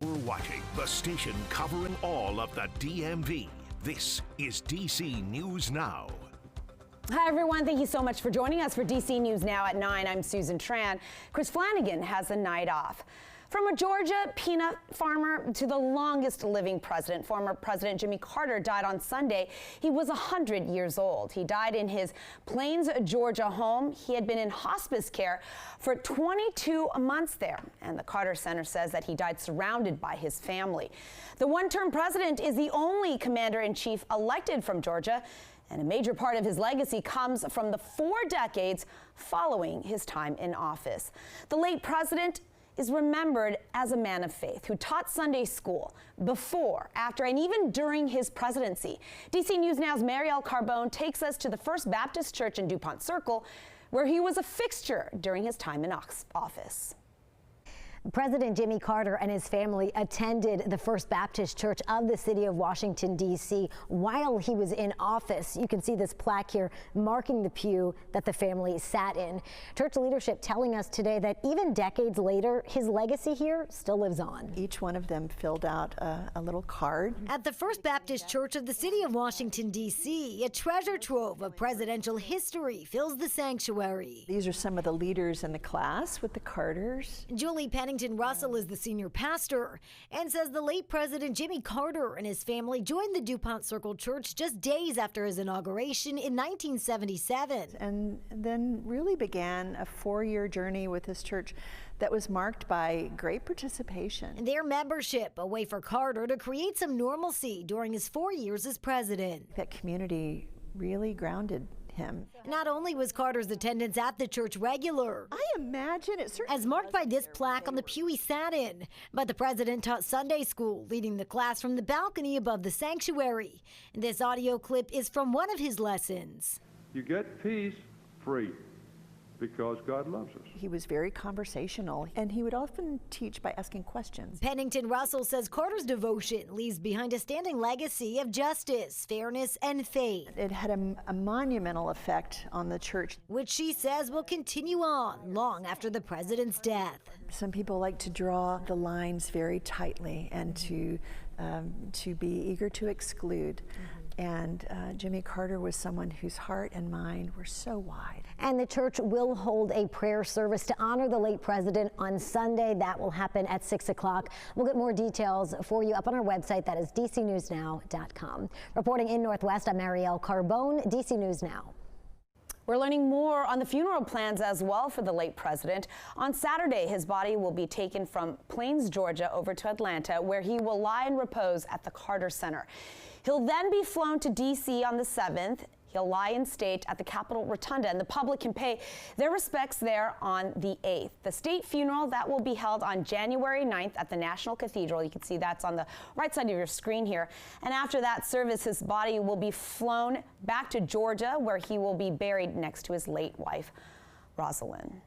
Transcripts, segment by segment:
We're watching the station covering all of the DMV. This is DC News Now. Hi, everyone. Thank you so much for joining us for DC News Now at 9. I'm Susan Tran. Chris Flanagan has the night off. From a Georgia peanut farmer to the longest living president, former President Jimmy Carter died on Sunday. He was 100 years old. He died in his Plains, Georgia home. He had been in hospice care for 22 months there. And the Carter Center says that he died surrounded by his family. The one-term president is the only commander-in-chief elected from Georgia. And a major part of his legacy comes from the 4 decades following his time in office. The late president is remembered as a man of faith who taught Sunday school before, after, and even during his presidency. DC News Now's Marielle Carbone takes us to the First Baptist Church in DuPont Circle, where he was a fixture during his time in office. President Jimmy Carter and his family attended the First Baptist Church of the city of Washington, D.C. while he was in office. You can see this plaque here marking the pew that the family sat in. Church leadership telling us today that even decades later, his legacy here still lives on. Each one of them filled out a little card. At the First Baptist Church of the city of Washington, D.C., a treasure trove of presidential history fills the sanctuary. These are some of the leaders in the class with the Carters. Julie Pennington Russell is the senior pastor and says the late President Jimmy Carter and his family joined the DuPont Circle Church just days after his inauguration in 1977. And then really began a 4-year journey with this church that was marked by great participation. Their membership, a way for Carter to create some normalcy during his 4 years as president. That community really grounded him. Not only was Carter's attendance at the church regular, I imagine it certainly as marked by this plaque on the pew he sat in, but the president taught Sunday school, leading the class from the balcony above the sanctuary. This audio clip is from one of his lessons. You get peace free because God loves us. He was very conversational, and he would often teach by asking questions. Pennington Russell says Carter's devotion leaves behind a standing legacy of justice, fairness, and faith. It had a monumental effect on the church, which she says will continue on long after the president's death. Some people like to draw the lines very tightly and to be eager to exclude. And Jimmy Carter was someone whose heart and mind were so wide. And the church will hold a prayer service to honor the late president on Sunday. That will happen at 6 o'clock. We'll get more details for you up on our website. That is dcnewsnow.com. Reporting in Northwest, I'm Marielle Carbone, DC News Now. We're learning more on the funeral plans as well for the late president. On Saturday, his body will be taken from Plains, Georgia, over to Atlanta, where he will lie in repose at the Carter Center. He'll then be flown to D.C. on the 7th. He'll lie in state at the Capitol Rotunda, and the public can pay their respects there on the 8th. The state funeral, that will be held on January 9th at the National Cathedral. You can see that's on the right side of your screen here. And after that service, his body will be flown back to Georgia, where he will be buried next to his late wife, Rosalind.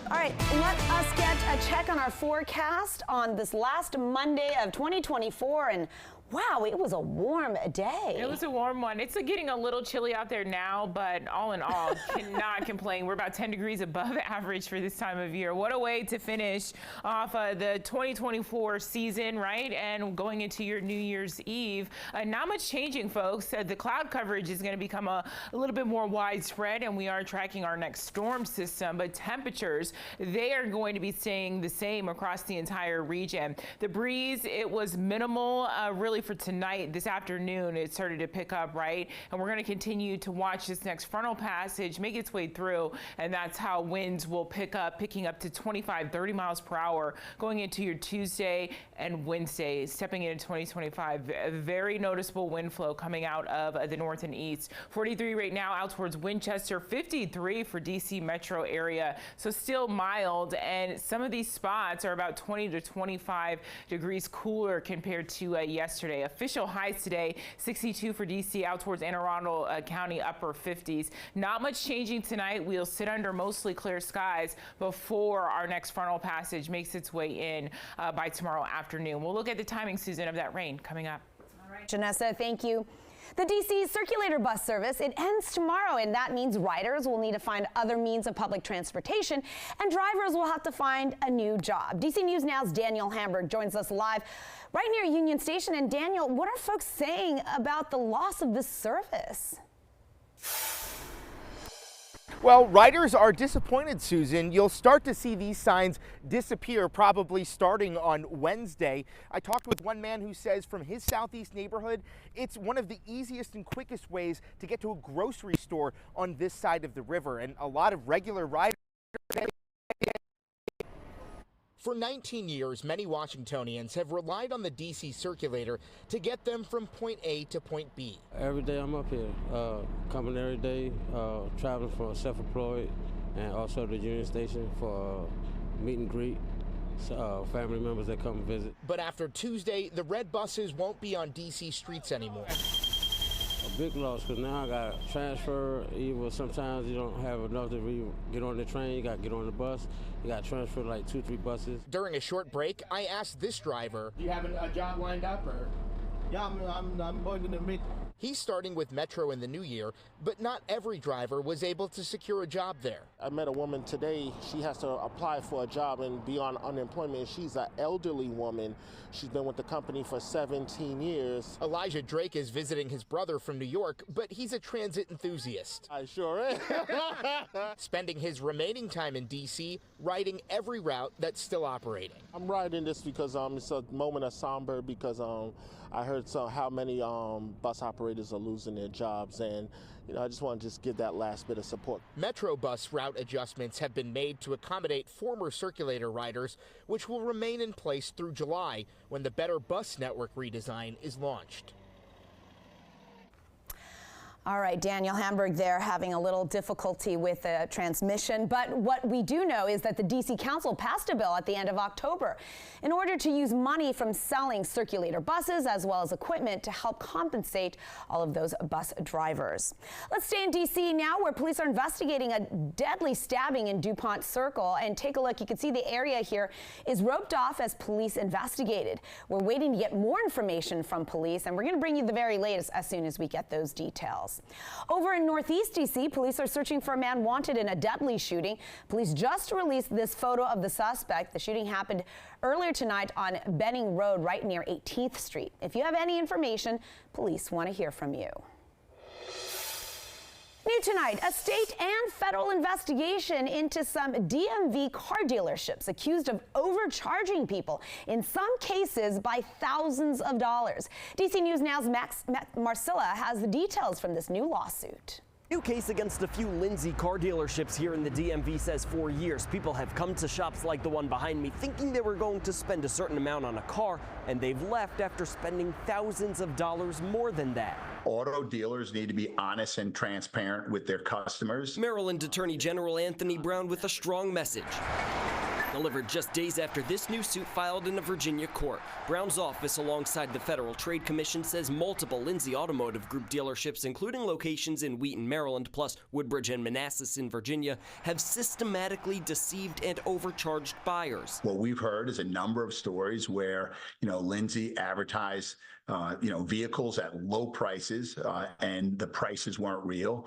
All right, let us get a check on our forecast on this last Monday of 2024. And wow, it was a warm day. It was a warm one. It's getting a little chilly out there now, but all in all, cannot complain. We're about 10 degrees above average for this time of year. What a way to finish off the 2024 season, right? And going into your New Year's Eve. Not much changing, folks. The cloud coverage is going to become a little bit more widespread, and we are tracking our next storm system. But temperatures, they are going to be staying the same across the entire region. The breeze, it was minimal, really for tonight. This afternoon it started to pick up, right? And we're going to continue to watch this next frontal passage make its way through, and that's how winds will picking up to 25-30 miles per hour going into your Tuesday and Wednesday, stepping into 2025. A very noticeable wind flow coming out of the north and east. 43 right now out towards Winchester, 53 for DC metro area, so still mild, and some of these spots are about 20 to 25 degrees cooler compared to yesterday. Official highs today, 62 for DC, out towards Anne Arundel County, upper 50s. Not much changing tonight. We'll sit under mostly clear skies before our next frontal passage makes its way in by tomorrow afternoon. We'll look at the timing, Susan, of that rain coming up. All right, Janessa, thank you. The DC circulator bus service, it ends tomorrow, and that means riders will need to find other means of public transportation, and drivers will have to find a new job. DC News Now's Daniel Hamburg joins us live right near Union Station. And Daniel, what are folks saying about the loss of this service? Well, riders are disappointed, Susan. You'll start to see these signs disappear probably starting on Wednesday. I talked with one man who says from his southeast neighborhood, it's one of the easiest and quickest ways to get to a grocery store on this side of the river. And a lot of regular riders. For 19 years, many Washingtonians have relied on the DC circulator to get them from point A to point B. Every day I'm up here, coming every day, traveling for self-employed and also the Union Station for meet and greet, family members that come visit. But after Tuesday, the red buses won't be on DC streets anymore. A big loss, because now I got to transfer. Even sometimes you don't have enough to get on the train, you got to get on the bus. You got to transfer like 2-3 buses. During a short break, I asked this driver, do you have a job lined up? Or? Yeah, I'm going to meet. He's starting with Metro in the new year, but not every driver was able to secure a job there. I met a woman today. She has to apply for a job and be on unemployment. She's an elderly woman. She's been with the company for 17 years. Elijah Drake is visiting his brother from New York, but he's a transit enthusiast. I sure am. Spending his remaining time in D.C. riding every route that's still operating. I'm riding this because it's a moment of somber because I heard how many bus operators are losing their jobs, and I just want to give that last bit of support. Metro bus route adjustments have been made to accommodate former circulator riders, which will remain in place through July when the Better Bus Network redesign is launched. All right, Daniel Hamburg there having a little difficulty with the transmission. But what we do know is that the D.C. Council passed a bill at the end of October in order to use money from selling circulator buses as well as equipment to help compensate all of those bus drivers. Let's stay in D.C. now, where police are investigating a deadly stabbing in DuPont Circle. And take a look. You can see the area here is roped off as police investigated. We're waiting to get more information from police, and we're going to bring you the very latest as soon as we get those details. Over in Northeast D.C., police are searching for a man wanted in a deadly shooting. Police just released this photo of the suspect. The shooting happened earlier tonight on Benning Road right near 18th Street. If you have any information, police want to hear from you. New tonight, a state and federal investigation into some DMV car dealerships accused of overcharging people, in some cases by thousands of dollars. DC News Now's Max Marcilla has the details from this new lawsuit. New case against a few Lindsay car dealerships here in the DMV says for years people have come to shops like the one behind me thinking they were going to spend a certain amount on a car, and they've left after spending thousands of dollars more than that. Auto dealers need to be honest and transparent with their customers. Maryland Attorney General Anthony Brown with a strong message, delivered just days after this new suit filed in a Virginia court. Brown's office, alongside the Federal Trade Commission, says multiple Lindsay Automotive Group dealerships, including locations in Wheaton, Maryland, plus Woodbridge and Manassas in Virginia, have systematically deceived and overcharged buyers. What we've heard is a number of stories where, Lindsay advertised vehicles at low prices, and the prices weren't real.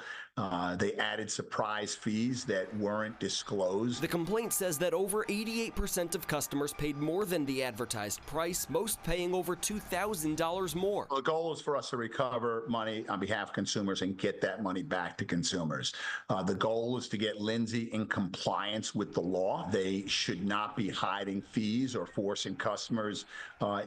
They added surprise fees that weren't disclosed. The complaint says that over 88% of customers paid more than the advertised price, most paying over $2,000 more. The goal is for us to recover money on behalf of consumers and get that money back to consumers. The goal is to get Lindsay in compliance with the law. They should not be hiding fees or forcing customers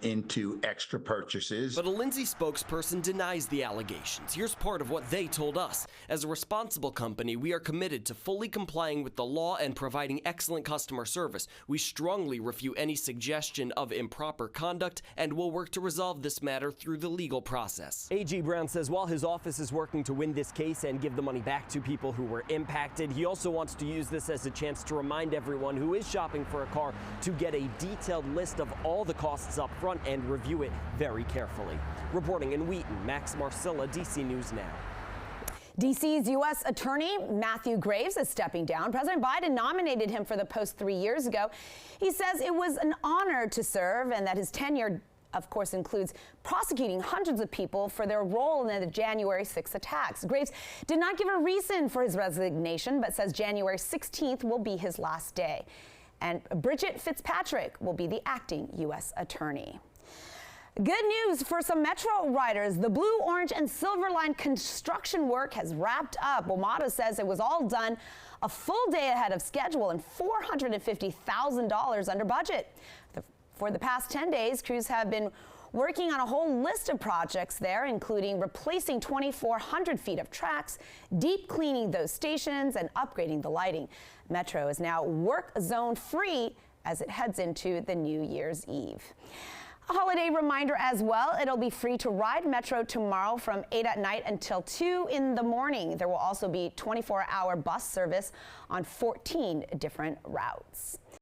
into extra purchases. But a Lindsay spokesperson denies the allegations. Here's part of what they told us. As a responsible company, we are committed to fully complying with the law and providing excellent customer service. We strongly refute any suggestion of improper conduct and will work to resolve this matter through the legal process. AG Brown says while his office is working to win this case and give the money back to people who were impacted, he also wants to use this as a chance to remind everyone who is shopping for a car to get a detailed list of all the costs up front and review it very carefully. Reporting in Wheaton, Max Marcilla, DC News Now. D.C.'s U.S. Attorney Matthew Graves is stepping down. President Biden nominated him for the post 3 years ago. He says it was an honor to serve and that his tenure of course, includes prosecuting hundreds of people for their role in the January 6th attacks. Graves did not give a reason for his resignation, but says January 16th will be his last day. And Bridget Fitzpatrick will be the acting U.S. attorney. Good news for some Metro riders. The Blue, Orange, and Silver Line construction work has wrapped up. WMATA says it was all done a full day ahead of schedule and $450,000 under budget. For the past 10 days, crews have been working on a whole list of projects there, including replacing 2,400 feet of tracks, deep cleaning those stations, and upgrading the lighting. Metro is now work zone free as it heads into the New Year's Eve. A holiday reminder as well. It'll be free to ride Metro tomorrow from 8 at night until 2 in the morning. There will also be 24-hour bus service on 14 different routes.